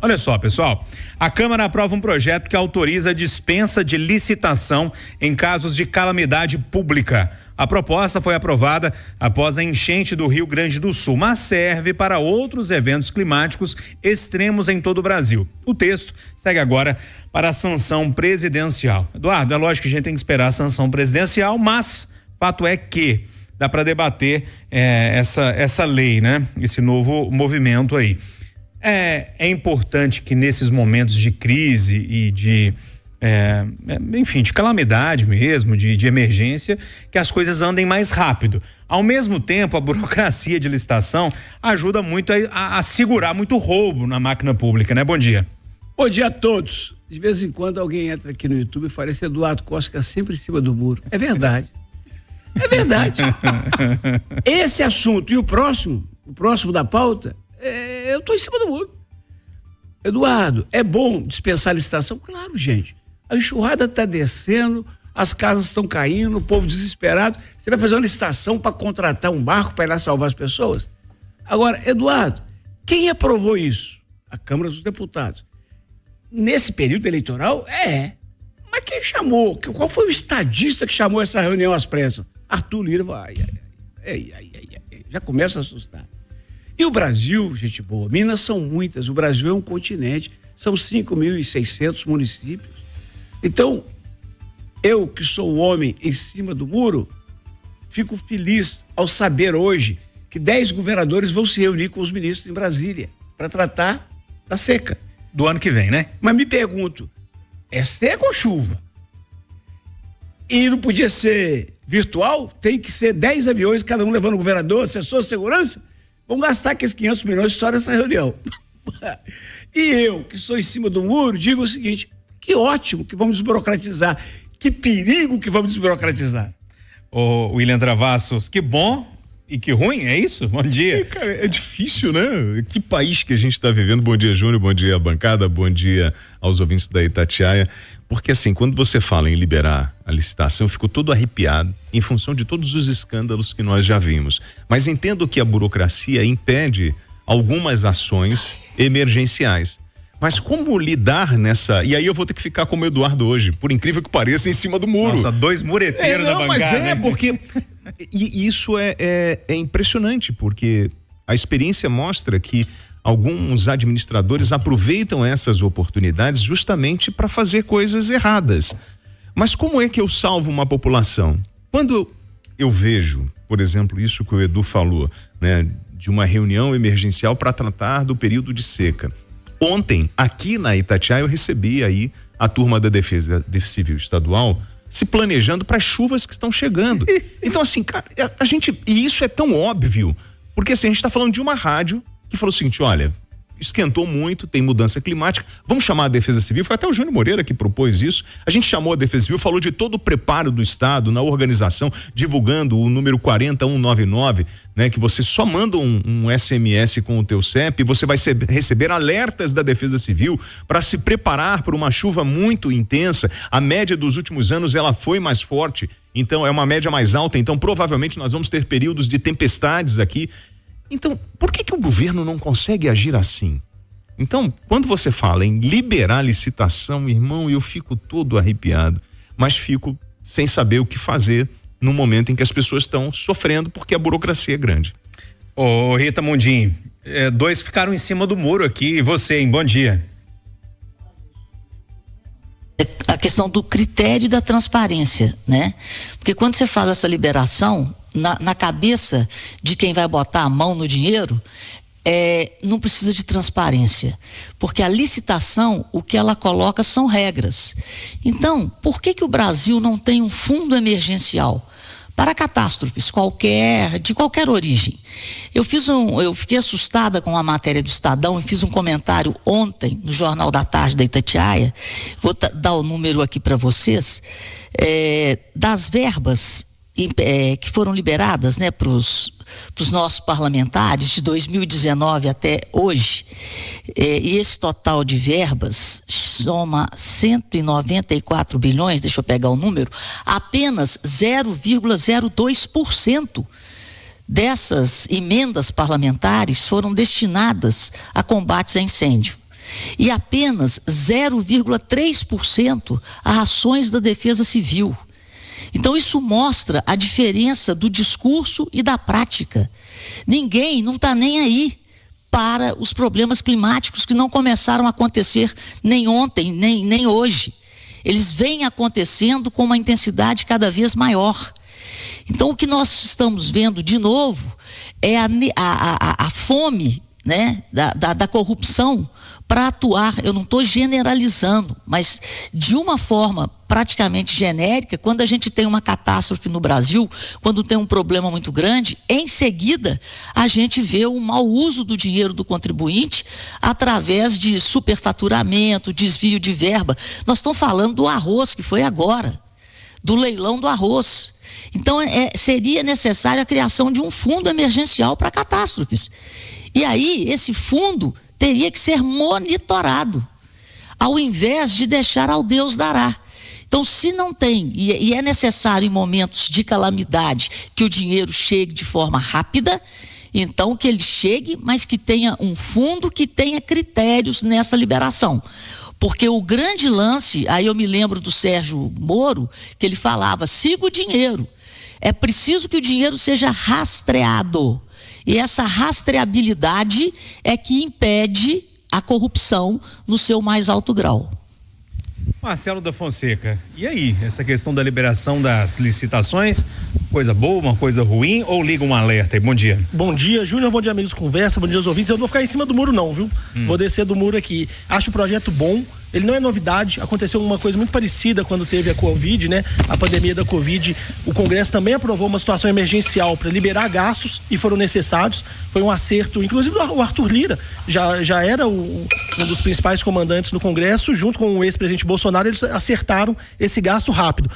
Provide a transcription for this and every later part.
Olha só, pessoal, a Câmara aprova um projeto que autoriza a dispensa de licitação em casos de calamidade pública. A proposta foi aprovada após a enchente do Rio Grande do Sul, mas serve para outros eventos climáticos extremos em todo o Brasil. O texto segue agora para a sanção presidencial. Eduardo, é lógico que a gente tem que esperar a sanção presidencial, mas fato é que dá para debater essa lei, né? Esse novo movimento aí. É importante que nesses momentos de crise e de calamidade mesmo, de emergência, que as coisas andem mais rápido. Ao mesmo tempo, a burocracia de licitação ajuda muito a segurar muito roubo na máquina pública, né? Bom dia. Bom dia a todos. De vez em quando alguém entra aqui no YouTube e fala: esse Eduardo Costa sempre em cima do muro. É verdade. É verdade. Esse assunto e o próximo da pauta, eu estou em cima do muro. Eduardo, é bom dispensar a licitação? Claro, gente. A enxurrada está descendo, as casas estão caindo, o povo desesperado. Você vai fazer uma licitação para contratar um barco para ir lá salvar as pessoas? Agora, Eduardo, quem aprovou isso? A Câmara dos Deputados. Nesse período eleitoral? Mas quem chamou? Qual foi o estadista que chamou essa reunião às pressas? Arthur Lira. Já começa a assustar. E o Brasil, gente boa, Minas são muitas, o Brasil é um continente, são 5.600 municípios. Então, eu que sou o homem em cima do muro, fico feliz ao saber hoje que 10 governadores vão se reunir com os ministros em Brasília para tratar da seca. Do ano que vem, né? Mas me pergunto, é seca ou chuva? E não podia ser virtual? Tem que ser 10 aviões, cada um levando o governador, assessor, segurança? Vamos gastar aqueles 500 milhões só nessa reunião. E eu, que sou em cima do muro, digo o seguinte: que ótimo que vamos desburocratizar, que perigo que vamos desburocratizar. Ô William Travassos, que bom e que ruim, é isso? Bom dia. Cara, é difícil, né? Que país que a gente está vivendo. Bom dia, Júnior, bom dia, bancada, bom dia aos ouvintes da Itatiaia. Porque assim, quando você fala em liberar a licitação, eu fico todo arrepiado em função de todos os escândalos que nós já vimos. Mas entendo que a burocracia impede algumas ações emergenciais. Mas como lidar nessa... E aí eu vou ter que ficar como o Eduardo hoje, por incrível que pareça, em cima do muro. Nossa, 2 mureteiros na bancada. Mas porque... E isso é impressionante, porque a experiência mostra que alguns administradores aproveitam essas oportunidades justamente para fazer coisas erradas. Mas como é que eu salvo uma população? Quando eu vejo, por exemplo, isso que o Edu falou, né, de uma reunião emergencial para tratar do período de seca. Ontem, aqui na Itatiaia, eu recebi aí a turma da Defesa Civil Estadual se planejando para as chuvas que estão chegando. Então, assim, cara, e isso é tão óbvio, porque assim, a gente está falando de uma rádio que falou o seguinte: olha, esquentou muito, tem mudança climática, vamos chamar a Defesa Civil. Foi até o Júnior Moreira que propôs isso. A gente chamou a Defesa Civil, falou de todo o preparo do Estado na organização, divulgando o número 40199, né, que você só manda um SMS com o teu CEP e você vai receber alertas da Defesa Civil para se preparar para uma chuva muito intensa. A média dos últimos anos ela foi mais forte, então é uma média mais alta, então provavelmente nós vamos ter períodos de tempestades aqui. Então, por que o governo não consegue agir assim? Então, quando você fala em liberar a licitação, irmão, eu fico todo arrepiado, mas fico sem saber o que fazer no momento em que as pessoas estão sofrendo porque a burocracia é grande. Ô Rita Mundim, 2 ficaram em cima do muro aqui, e você, hein? Bom dia. A questão do critério e da transparência, né? Porque quando você faz essa liberação, na cabeça de quem vai botar a mão no dinheiro, não precisa de transparência, porque a licitação, o que ela coloca são regras. Então, por que o Brasil não tem um fundo emergencial para catástrofes de qualquer origem? Eu fiquei assustada com a matéria do Estadão e fiz um comentário ontem no Jornal da Tarde da Itatiaia. Vou dar o número aqui para vocês, das verbas que foram liberadas, né, para os nossos parlamentares de 2019 até hoje, e esse total de verbas soma 194 bilhões, deixa eu pegar o número, apenas 0,02% dessas emendas parlamentares foram destinadas a combates a incêndio. e apenas 0,3% a ações da Defesa Civil. Então isso mostra a diferença do discurso e da prática. Ninguém não está nem aí para os problemas climáticos que não começaram a acontecer nem ontem, nem hoje. Eles vêm acontecendo com uma intensidade cada vez maior. Então o que nós estamos vendo de novo é a fome, né, da corrupção para atuar. Eu não estou generalizando, mas de uma forma praticamente genérica. Quando a gente tem uma catástrofe no Brasil, quando tem um problema muito grande, em seguida a gente vê o mau uso do dinheiro do contribuinte através de superfaturamento, desvio de verba. Nós estamos falando do arroz que foi agora, do leilão do arroz. Então seria necessária a criação de um fundo emergencial para catástrofes. E aí esse fundo teria que ser monitorado, ao invés de deixar ao Deus dará. Então, se não tem, e é necessário em momentos de calamidade que o dinheiro chegue de forma rápida, então que ele chegue, mas que tenha um fundo que tenha critérios nessa liberação. Porque o grande lance, aí eu me lembro do Sérgio Moro, que ele falava, siga o dinheiro. É preciso que o dinheiro seja rastreado. E essa rastreabilidade é que impede a corrupção no seu mais alto grau. Marcelo da Fonseca, e aí, essa questão da liberação das licitações, coisa boa, uma coisa ruim, ou liga um alerta aí? Bom dia. Bom dia, Júnior, bom dia, amigos Conversa, bom dia aos ouvintes. Eu não vou ficar em cima do muro não, viu? Vou descer do muro aqui. Acho o projeto bom, ele não é novidade, aconteceu uma coisa muito parecida quando teve a Covid, né? A pandemia da Covid, o Congresso também aprovou uma situação emergencial para liberar gastos e foram necessários, foi um acerto, inclusive o Arthur Lira já era um dos principais comandantes do Congresso, junto com o ex-presidente Bolsonaro, eles acertaram esse gasto rápido.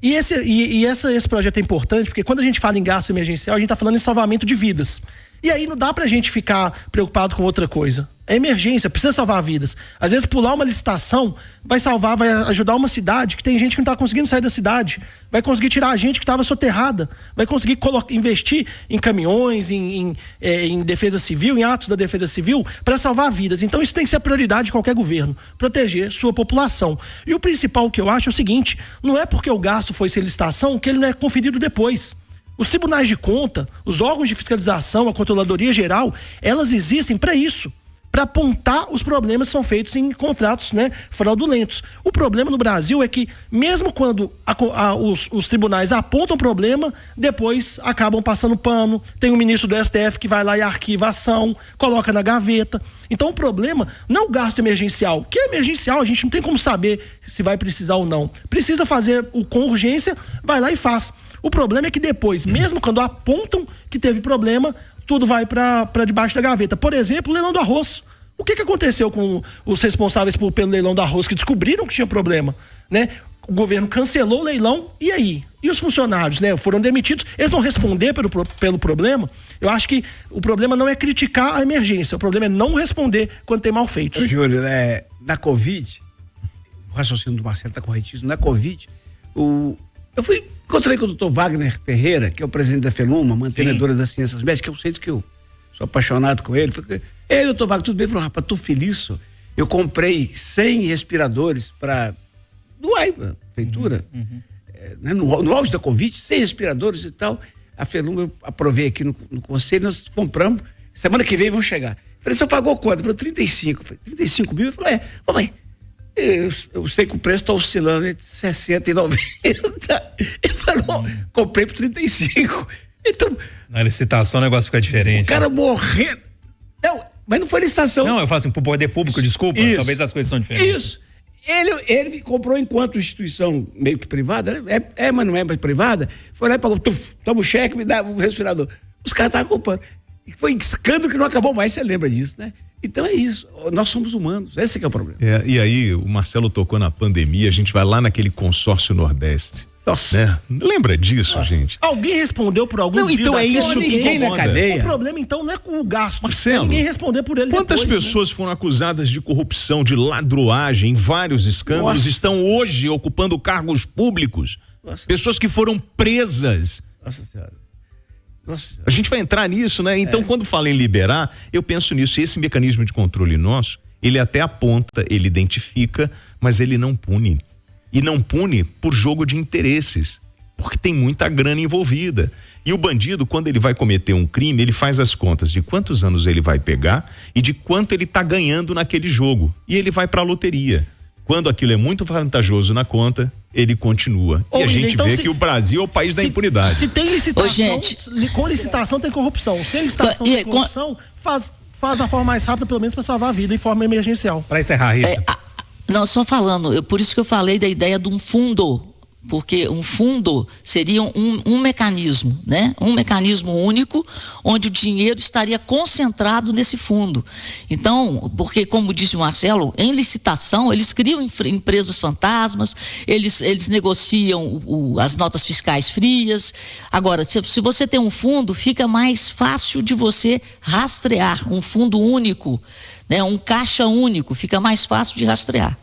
E esse projeto é importante porque quando a gente fala em gasto emergencial, a gente está falando em salvamento de vidas. E aí não dá pra gente ficar preocupado com outra coisa. É emergência, precisa salvar vidas. Às vezes pular uma licitação vai ajudar uma cidade que tem gente que não tá conseguindo sair da cidade. Vai conseguir tirar a gente que estava soterrada. Vai conseguir investir em caminhões, em defesa civil, em atos da defesa civil, para salvar vidas. Então isso tem que ser a prioridade de qualquer governo. Proteger sua população. E o principal que eu acho é o seguinte, não é porque o gasto foi sem licitação que ele não é conferido depois. Os tribunais de conta, os órgãos de fiscalização, a Controladoria Geral, elas existem para isso, para apontar os problemas que são feitos em contratos, né, fraudulentos. O problema no Brasil é que, mesmo quando os tribunais apontam o problema, depois acabam passando pano. Tem o ministro do STF que vai lá e arquiva a ação, coloca na gaveta. Então o problema não é o gasto emergencial, que é emergencial, a gente não tem como saber se vai precisar ou não. Precisa fazer com urgência, vai lá e faz. O problema é que depois, mesmo quando apontam que teve problema, tudo vai para debaixo da gaveta. Por exemplo, o leilão do arroz. O que aconteceu com os responsáveis pelo leilão do arroz que descobriram que tinha problema, né? O governo cancelou o leilão, e aí? E os funcionários, né? Foram demitidos, eles vão responder pelo problema? Eu acho que o problema não é criticar a emergência, o problema é não responder quando tem malfeitos. Júlio, na Covid, o raciocínio do Marcelo está corretíssimo, na Covid, encontrei com o doutor Wagner Ferreira, que é o presidente da FELUMA, mantenedora das ciências médicas, eu sei que eu sou apaixonado com ele. Ei, doutor Wagner, tudo bem? Ele falou, rapaz, tô feliz, senhor. Eu comprei 100 respiradores para doar para a prefeitura, no auge da Covid, 100 respiradores e tal. A FELUMA, eu aprovei aqui no conselho, nós compramos, semana que vem vão chegar. Eu falei, você pagou quanto? Ele falou, 35. Eu falei, 35 mil? Ele falou, mamãe, eu sei que o preço está oscilando entre 60 e 90. Ele falou, comprei por 35. Então, na licitação o negócio fica diferente. O cara morrendo. Não, mas não foi licitação. Não, eu falo assim, pro poder público, desculpa, isso. Talvez as coisas são diferentes. Isso. Ele comprou enquanto instituição meio que privada, né? Mas não é mais privada. Foi lá e pagou, toma o cheque, me dá o respirador. Os caras estavam comprando. Foi escândalo que não acabou mais, você lembra disso, né? Então é isso, nós somos humanos, esse que é o problema. E aí, o Marcelo tocou na pandemia, a gente vai lá naquele consórcio Nordeste. Nossa. Né? Lembra disso, gente? Alguém respondeu por algum desvio então é isso que ninguém na cadeia. O problema então não é com o gasto. Marcelo, ninguém responder por ele quantas depois, pessoas foram acusadas de corrupção, de ladroagem, em vários escândalos, estão hoje ocupando cargos públicos? Nossa. Pessoas que foram presas. Nossa Senhora. Nossa. A gente vai entrar nisso, né? Então, quando fala em liberar, eu penso nisso. E esse mecanismo de controle nosso, Ele até aponta, ele identifica, mas ele não pune. E não pune por jogo de interesses, porque tem muita grana envolvida. E o bandido, quando ele vai cometer um crime, ele faz as contas de quantos anos ele vai pegar e de quanto ele está ganhando naquele jogo. E ele vai para a loteria. Quando aquilo é muito vantajoso na conta, ele continua. E a gente vê que o Brasil é o país da impunidade. Se tem licitação, gente, com licitação tem corrupção. Sem licitação tem corrupção, faz a forma mais rápida, pelo menos, para salvar a vida em forma emergencial. Para encerrar, Rita. Não, só falando, por isso que eu falei da ideia de um fundo, porque um fundo seria um mecanismo, né? Um mecanismo único, onde o dinheiro estaria concentrado nesse fundo. Então, porque como disse o Marcelo, em licitação eles criam empresas fantasmas, eles negociam as notas fiscais frias. Agora, se você tem um fundo, fica mais fácil de você rastrear, um fundo único, né? Um caixa único, fica mais fácil de rastrear.